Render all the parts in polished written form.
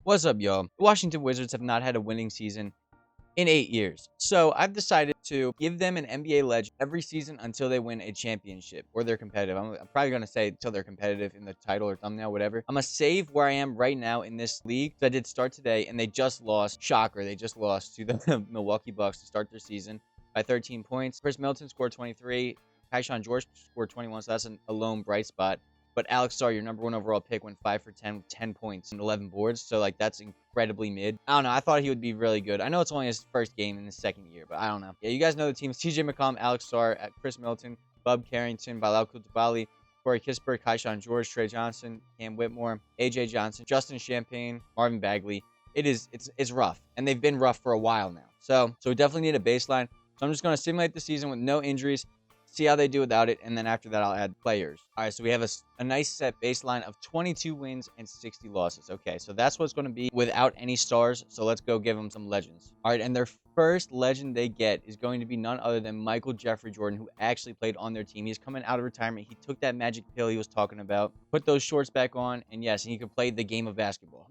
What's up, y'all? The Washington Wizards have not had a winning season in 8 years. So I've decided to give them an NBA legend every season until they win a championship or they're competitive. I'm probably going to say until they're competitive in the title or thumbnail, whatever. I'm going to save where I am right now in this league. So I did start today, and they just lost. Shocker. They just lost to the Milwaukee Bucks to start their season by 13 points. Chris Middleton scored 23. Tyshawn George scored 21, so that's a lone bright spot. But Alex Starr, your number 1 overall pick, went 5 for 10 with 10 points and 11 boards. So, like, that's incredibly mid. I don't know. I thought he would be really good. I know it's only his first game in his second year, but I don't know. Yeah, you guys know the teams. TJ McCollum, Alex Starr, Chris Middleton, Bub Carrington, Bilal Coulibaly, Corey Kispert, Tyshawn George, Trey Johnson, Cam Whitmore, AJ Johnson, Justin Champagne, Marvin Bagley. It's rough. And they've been rough for a while now. So we definitely need a baseline. So I'm just going to simulate the season with no injuries. See how they do without it, and then after that, I'll add players. All right, so we have a nice set baseline of 22 wins and 60 losses. Okay, so that's what's going to be without any stars, so let's go give them some legends. All right, and their first legend they get is going to be none other than Michael Jeffrey Jordan, who actually played on their team. He's coming out of retirement. He took that magic pill he was talking about, put those shorts back on, and yes, he could play the game of basketball.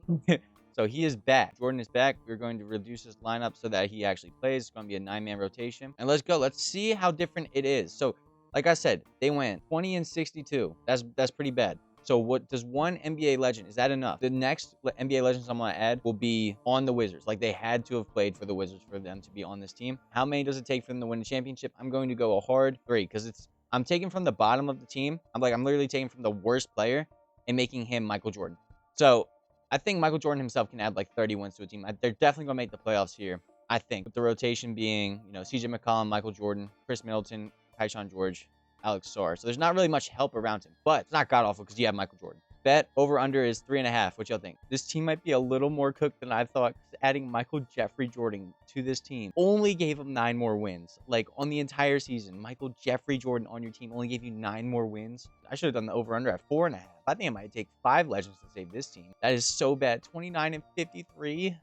So he is back. Jordan is back. We're going to reduce his lineup so that he actually plays. It's going to be a 9-man rotation. And let's go. Let's see how different it is. So, like I said, they went 20 and 62. That's pretty bad. So what does one NBA legend, is that enough? The next NBA legends I'm going to add will be on the Wizards. Like, they had to have played for the Wizards for them to be on this team. How many does it take for them to win a championship? I'm going to go a hard 3 because I'm taking from the bottom of the team. I'm literally taking from the worst player and making him Michael Jordan. So I think Michael Jordan himself can add like 30 wins to a team. They're definitely going to make the playoffs here, I think. With the rotation being, CJ McCollum, Michael Jordan, Chris Middleton, Tyshawn George, Alex Starr. So there's not really much help around him, but it's not god-awful because you have Michael Jordan. Bet over-under is 3.5. What y'all think? This team might be a little more cooked than I thought. Adding Michael Jeffrey Jordan to this team only gave him 9 more wins. Like, on the entire season, Michael Jeffrey Jordan on your team only gave you 9 more wins. I should have done the over-under at 4.5. I think it might take 5 legends to save this team. That is so bad. 29 and 53.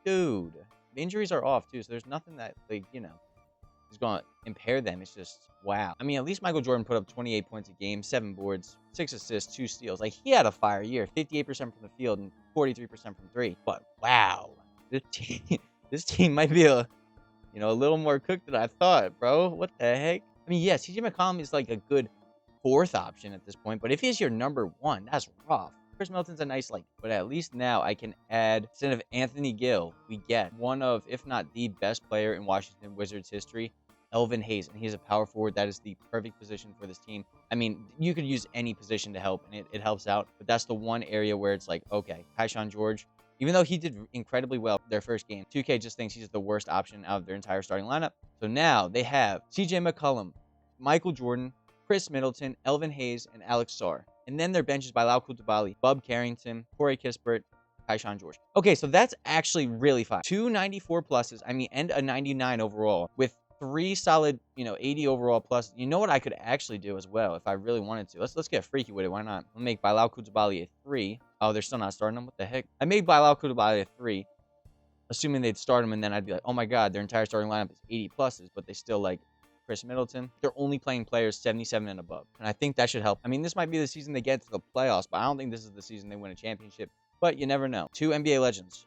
Dude. The injuries are off, too, so there's nothing that, is going to impair them. It's just, wow. I mean, at least Michael Jordan put up 28 points a game, 7 boards, 6 assists, 2 steals. Like, he had a fire year. 58% from the field and 43% from 3. But, wow. This team might be a little more cooked than I thought, bro. What the heck? I mean, yeah, CJ McCollum is like a good 4th option at this point, but if he's your number 1, that's rough. Chris Middleton's a nice but at least now I can add, instead of Anthony Gill, we get one of, if not the best player in Washington Wizards history, Elvin Hayes, and he's a power forward. That is the perfect position for this team. I mean, you could use any position to help, and it helps out, but that's the one area where it's like, okay, Tyshawn George, even though he did incredibly well their first game, 2K just thinks he's the worst option out of their entire starting lineup. So now they have CJ McCollum, Michael Jordan, Chris Middleton, Elvin Hayes, and Alex Starr. And then their bench is Bilal Coulibaly, Bub Carrington, Corey Kispert, Tyshawn George. Okay, so that's actually really fine. 2 94 pluses, and a 99 overall with 3 solid, 80 overall plus. You know what I could actually do as well if I really wanted to? Let's get freaky with it. Why not? I'll make Bilal Coulibaly a 3. Oh, they're still not starting him? What the heck? I made Bilal Coulibaly a 3, assuming they'd start him, and then I'd be like, oh my god, their entire starting lineup is 80 pluses, but they still Chris Middleton. They're only playing players 77 and above, and I think that should help. I mean, this might be the season they get to the playoffs, but I don't think this is the season they win a championship, but you never know. 2 NBA legends.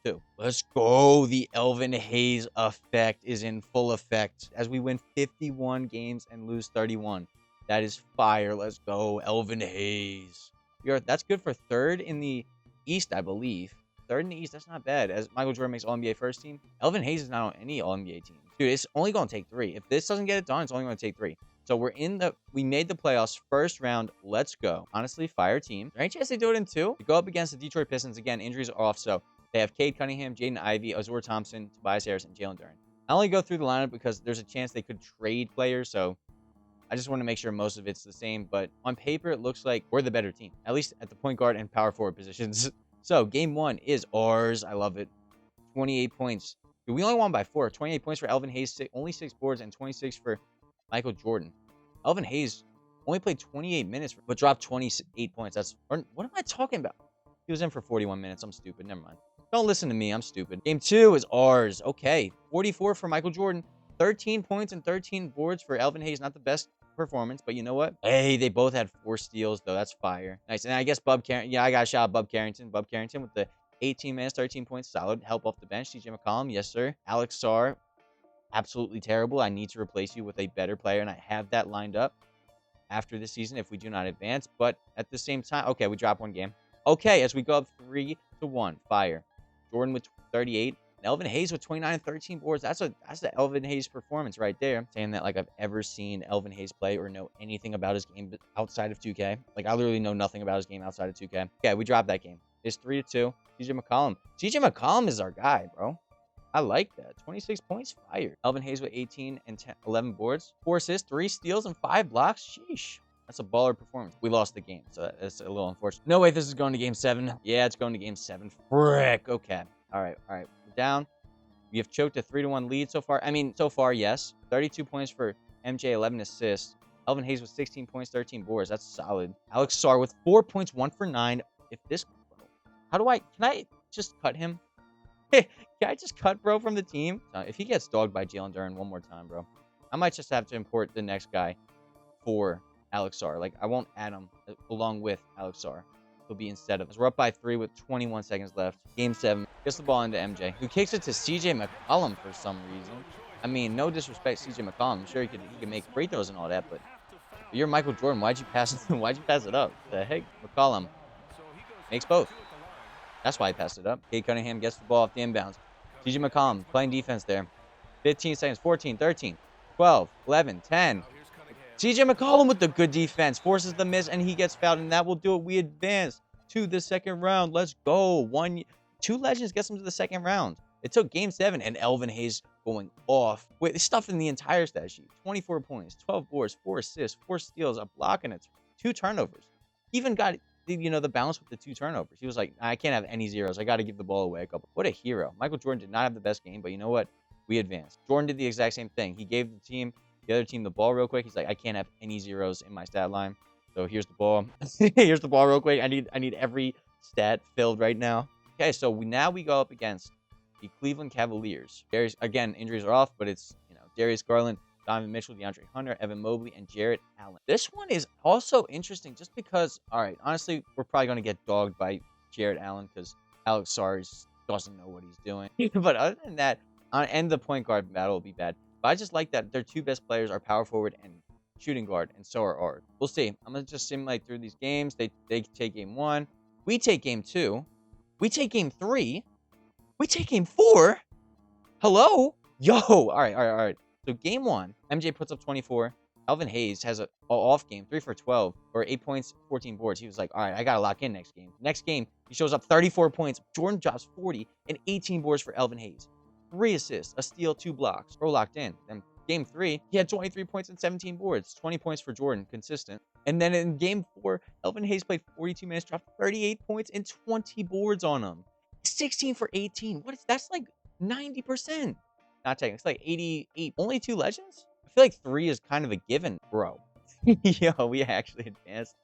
2. Let's go. The Elvin Hayes effect is in full effect as we win 51 games and lose 31. That is fire. Let's go, Elvin Hayes. That's good for 3rd in the East, I believe. 3rd in the East, that's not bad. As Michael Jordan makes All-NBA first team, Elvin Hayes is not on any All-NBA team. Dude, it's only going to take 3. If this doesn't get it done, it's only going to take 3. So we made the playoffs, first round. Let's go. Honestly, fire team. Is there any chance they do it in 2? To go up against the Detroit Pistons, again, injuries are off, so they have Cade Cunningham, Jaden Ivey, Azur Thompson, Tobias Harris, and Jalen Duren. I only go through the lineup because there's a chance they could trade players, so I just want to make sure most of it's the same. But on paper, it looks like we're the better team, at least at the point guard and power forward positions. So game 1 is ours. I love it. 28 points. Dude, we only won by 4. 28 points for Elvin Hayes, only 6 boards, and 26 for Michael Jordan. Elvin Hayes only played 28 minutes, but dropped 28 points. What am I talking about? He was in for 41 minutes. I'm stupid. Never mind. Don't listen to me. I'm stupid. Game 2 is ours. Okay. 44 for Michael Jordan. 13 points and 13 boards for Elvin Hayes. Not the best performance, but you know what? Hey, they both had 4 steals, though. That's fire. Nice. And I guess Bub Carrington. Yeah, I got a shot at Bub Carrington. Bub Carrington with the 18 minutes, 13 points, solid. Help off the bench. CJ McCollum, yes, sir. Alex Sarr, absolutely terrible. I need to replace you with a better player, and I have that lined up after this season if we do not advance. But at the same time, okay, we drop one game. Okay, as we go up 3-1, fire. Jordan with 38. Elvin Hayes with 29 and 13 boards. That's the Elvin Hayes performance right there. Saying that like I've ever seen Elvin Hayes play or know anything about his game outside of 2K. Like I literally know nothing about his game outside of 2K. Okay, we dropped that game. It's 3-2. CJ McCollum. CJ McCollum is our guy, bro. I like that. 26 points, fire. Elvin Hayes with 18 and 11 boards. 4 assists, 3 steals, and 5 blocks. Sheesh. That's a baller performance. We lost the game, so that's a little unfortunate. No way this is going to game 7. Yeah, it's going to game 7. Frick. Okay. All right. We're down. We have choked a 3-1 lead so far. I mean, so far, yes. 32 points for MJ, 11 assists. Elvin Hayes with 16 points, 13 boards. That's solid. Alex Sarr with 4 points, 1 for 9. If this, can I just cut him? Can I just cut bro from the team? If he gets dogged by Jalen Duren one more time, bro, I might just have to import the next guy for Alex Sarr. Like, I won't add him along with Alex Sarr. He'll be instead of us. We're up by 3 with 21 seconds left. Game 7. Gets the ball into MJ, who kicks it to CJ McCollum for some reason. I mean, no disrespect, CJ McCollum. I'm sure he could make free throws and all that, but you're Michael Jordan. Why'd you pass it up? The heck? McCollum makes both. That's why he passed it up. Kate Cunningham gets the ball off the inbounds. CJ McCollum playing defense there. 15 seconds. 14, 13, 12, 11, 10. CJ McCollum with the good defense. Forces the miss, and he gets fouled, and that will do it. We advance to the second round. Let's go. 2 legends gets them to the second round. It took game 7, and Elvin Hayes going off. Wait, this stuff in the entire stat sheet. 24 points, 12 boards, 4 assists, 4 steals, a block, and 2 turnovers. Even got the balance with the 2 turnovers. He was like, I can't have any zeros. I got to give the ball away a couple. What a hero. Michael Jordan did not have the best game, but you know what? We advanced. Jordan did the exact same thing. He gave the other team the ball real quick. He's like, I can't have any zeros in my stat line. So here's the ball. Here's the ball real quick. I need every stat filled right now. Okay, so now we go up against the Cleveland Cavaliers. Darius, again, injuries are off, but it's, Darius Garland, Donovan Mitchell, DeAndre Hunter, Evan Mobley, and Jarrett Allen. This one is also interesting just because, all right, honestly, we're probably going to get dogged by Jarrett Allen because Alex Sarr doesn't know what he's doing. But other than that, and the point guard battle will be bad. But I just like that their 2 best players are power forward and shooting guard, and so are ours. We'll see. I'm going to just simulate through these games. They take game 1. We take game 2. We take game 3. We take game 4. Hello? Yo. All right. So game 1, MJ puts up 24. Elvin Hayes has an off game, 3 for 12, or 8 points, 14 boards. He was like, all right, I got to lock in next game. Next game, he shows up 34 points. Jordan drops 40 and 18 boards for Elvin Hayes. 3 assists, a steal, 2 blocks. Bro locked in. Then game 3, he had 23 points and 17 boards. 20 points for Jordan, consistent. And then in game 4, Elvin Hayes played 42 minutes, dropped 38 points and 20 boards on him. 16 for 18. That's like 90%. Not taking. It's like 88. Only 2 legends? I feel like 3 is kind of a given, bro. Yo, we actually advanced.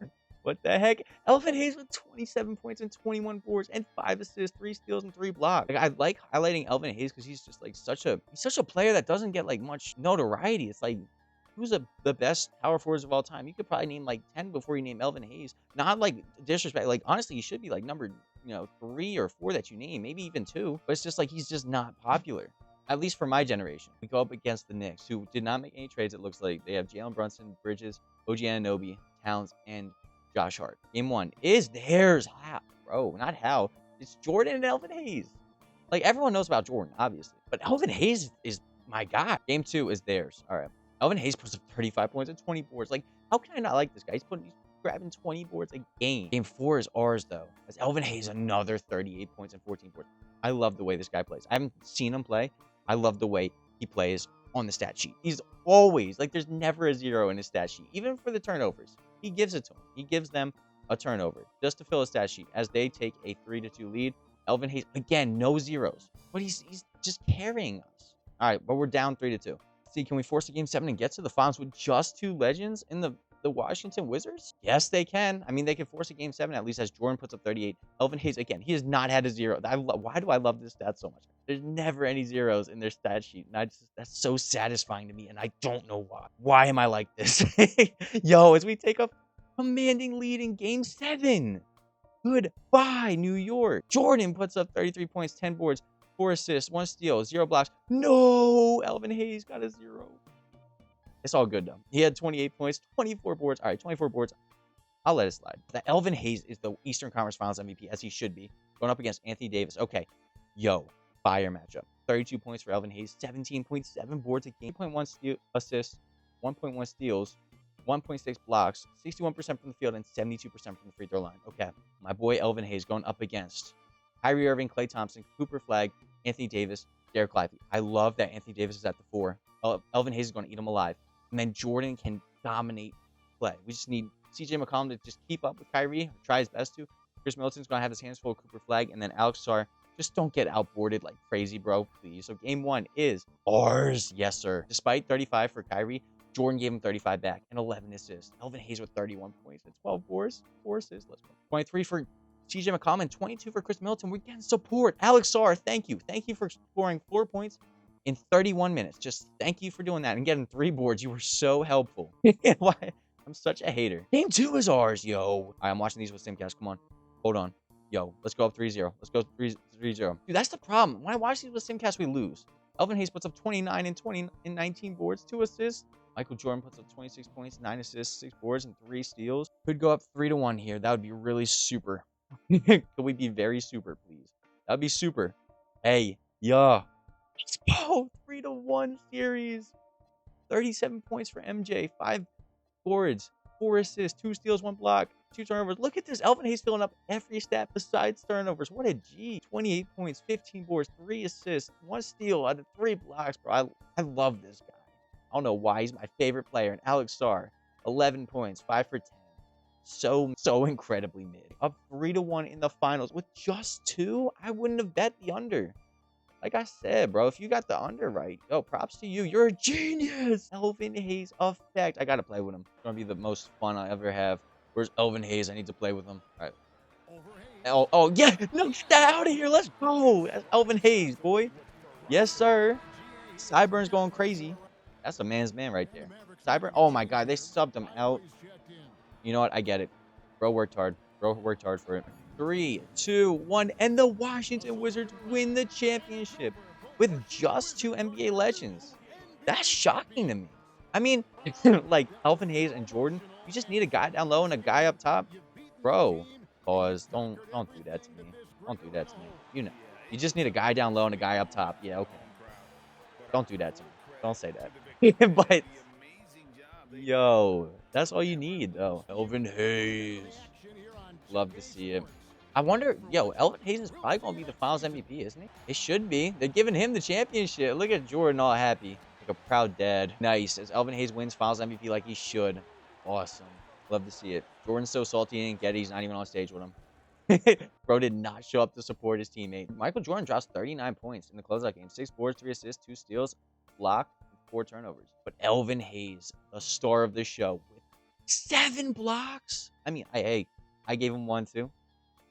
What the heck? Elvin Hayes with 27 points and 21 boards and 5 assists, 3 steals, and 3 blocks. Like, I like highlighting Elvin Hayes because he's just like such a player that doesn't get like much notoriety. It's like, who's the best power forwards of all time? You could probably name like 10 before you name Elvin Hayes. Not like disrespect. Like, honestly, he should be like number 3 or 4 that you name, maybe even 2. But it's just like he's just not popular. At least for my generation. We go up against the Knicks, who did not make any trades, it looks like. They have Jalen Brunson, Bridges, OG Anunoby, Towns, and Josh Hart. Game 1 is theirs. How? Bro, not how. It's Jordan and Elvin Hayes. Like, everyone knows about Jordan, obviously. But Elvin Hayes is my guy. Game 2 is theirs. All right. Elvin Hayes puts up 35 points and 20 boards. Like, how can I not like this guy? He's grabbing 20 boards a game. Game 4 is ours, though. As Elvin Hayes, another 38 points and 14 boards. I love the way this guy plays. I haven't seen him play. I love the way he plays on the stat sheet. He's always, like, there's never a 0 in his stat sheet. Even for the turnovers, he gives it to them. He gives them a turnover just to fill a stat sheet as they take a 3-2 lead. Elvin Hayes, again, no zeros, but he's just carrying us. All right, but we're down 3-2. See, can we force a game 7 and get to the finals with just 2 legends in the Washington Wizards? Yes, they can. I mean, they can force a game 7 at least as Jordan puts up 38. Elvin Hayes, again, he has not had a 0. Why do I love this stat so much? There's never any zeros in their stat sheet. And that's so satisfying to me, and I don't know why. Why am I like this? Yo, as we take a commanding lead in game 7. Goodbye, New York. Jordan puts up 33 points, 10 boards, 4 assists, 1 steal, 0 blocks. No, Elvin Hayes got a 0. It's all good, though. He had 28 points, 24 boards. All right, 24 boards. I'll let it slide. The Elvin Hayes is the Eastern Conference Finals MVP, as he should be, going up against Anthony Davis. Okay, yo, fire matchup. 32 points for Elvin Hayes, 17.7 boards a game, 0.1 assists, 1.1 steals, 1.6 blocks, 61% from the field, and 72% from the free throw line. Okay, my boy Elvin Hayes going up against Kyrie Irving, Klay Thompson, Cooper Flag, Anthony Davis, Derek Lively. I love that Anthony Davis is at the 4. Elvin Hayes is going to eat him alive. And then Jordan can dominate play. We just need CJ McCollum to just keep up with Kyrie, try his best to. Chris Middleton's going to have his hands full of Cooper Flag. And then Alex Sarr, just don't get outboarded like crazy, bro, please. So game 1 is ours. Yes, sir. Despite 35 for Kyrie, Jordan gave him 35 back and 11 assists. Elvin Hayes with 31 points and 12 boards, 4 assists. Let's go. 23 for CJ McCollum and 22 for Chris Middleton. We're getting support. Alex Sarr, thank you. Thank you for scoring 4 points in 31 minutes. Just thank you for doing that and getting 3 boards. You were so helpful. Why? I'm such a hater. Game 2 is ours, yo. All right, I'm watching these with Simcast. Come on. Hold on. Yo, let's go up 3-0. Let's go 3-0. Dude, that's the problem. When I watch these with Simcast, we lose. Elvin Hayes puts up 29 and 20 and 19 boards, 2 assists. Michael Jordan puts up 26 points, 9 assists, 6 boards, and 3 steals. Could go up 3-1 here. That would be really super. Could we be very super, please? That would be super. Hey, yeah. Let's go. 3-1 series. 37 points for MJ. 5 boards, 4 assists, 2 steals, 1 block, 2 turnovers. Look at this. Elvin Hayes filling up every stat besides turnovers. What a G. 28 points, 15 boards, 3 assists, 1 steal out of 3 blocks, bro. I love this guy. I don't know why. He's my favorite player. And Alex Sarr, 11 points, 5 for 10. So incredibly mid. Up 3-1 in the finals with just 2. I wouldn't have bet the under. Like I said, bro, if you got the under right, yo, props to you. You're a genius. Elvin Hayes effect. I got to play with him. It's going to be the most fun I ever have. Where's Elvin Hayes? I need to play with him. All right. Oh, yeah. No, get that out of here. Let's go. That's Elvin Hayes, boy. Yes, sir. Cyburn's going crazy. That's a man's man right there. Cyburn. Oh, my God. They subbed him out. You know what? I get it. Bro worked hard. Bro worked hard for it. 3, 2, 1, and the Washington Wizards win the championship with just 2 NBA legends. That's shocking to me. I mean, like Elvin Hayes and Jordan, you just need a guy down low and a guy up top. Bro, pause. Don't do that to me. Don't do that to me. You know, you just need a guy down low and a guy up top. Yeah, okay. Don't do that to me. Don't say that. But yo, that's all you need, though. Elvin Hayes. Love to see it. I wonder, yo, Elvin Hayes is probably going to be the finals MVP, isn't he? It should be. They're giving him the championship. Look at Jordan all happy. Like a proud dad. Nice. As Elvin Hayes wins finals MVP like he should. Awesome. Love to see it. Jordan's so salty he didn't get it. He's not even on stage with him. Bro did not show up to support his teammate. Michael Jordan drops 39 points in the closeout game. 6 boards, 3 assists, 2 steals, block, 4 turnovers. But Elvin Hayes, the star of the show, with 7 blocks. I mean, I gave him 1 too.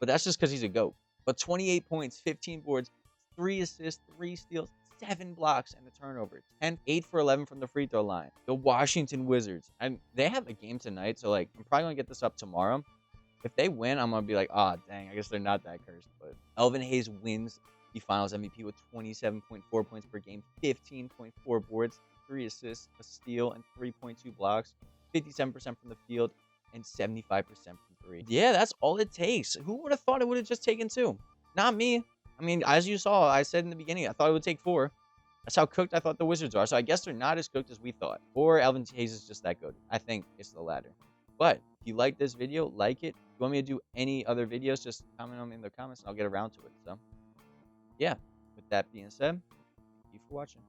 But that's just because he's a GOAT. But 28 points, 15 boards, 3 assists, 3 steals, 7 blocks, and a turnover. 8 for 11 from the free throw line. The Washington Wizards. And they have a game tonight, so like I'm probably going to get this up tomorrow. If they win, I'm going to be like, oh, dang, I guess they're not that cursed. But Elvin Hayes wins the finals MVP with 27.4 points per game, 15.4 boards, 3 assists, a steal, and 3.2 blocks, 57% from the field, and 75% from 3. Yeah, that's all it takes. Who would have thought it would have just taken 2? Not me. I mean, as you saw, I said in the beginning, I thought it would take 4. That's how cooked I thought the Wizards are. So I guess they're not as cooked as we thought. Or Elvin Hayes is just that good. I think it's the latter. But if you like this video, like it. If you want me to do any other videos, just comment on them in the comments and I'll get around to it. So, yeah. With that being said, thank you for watching.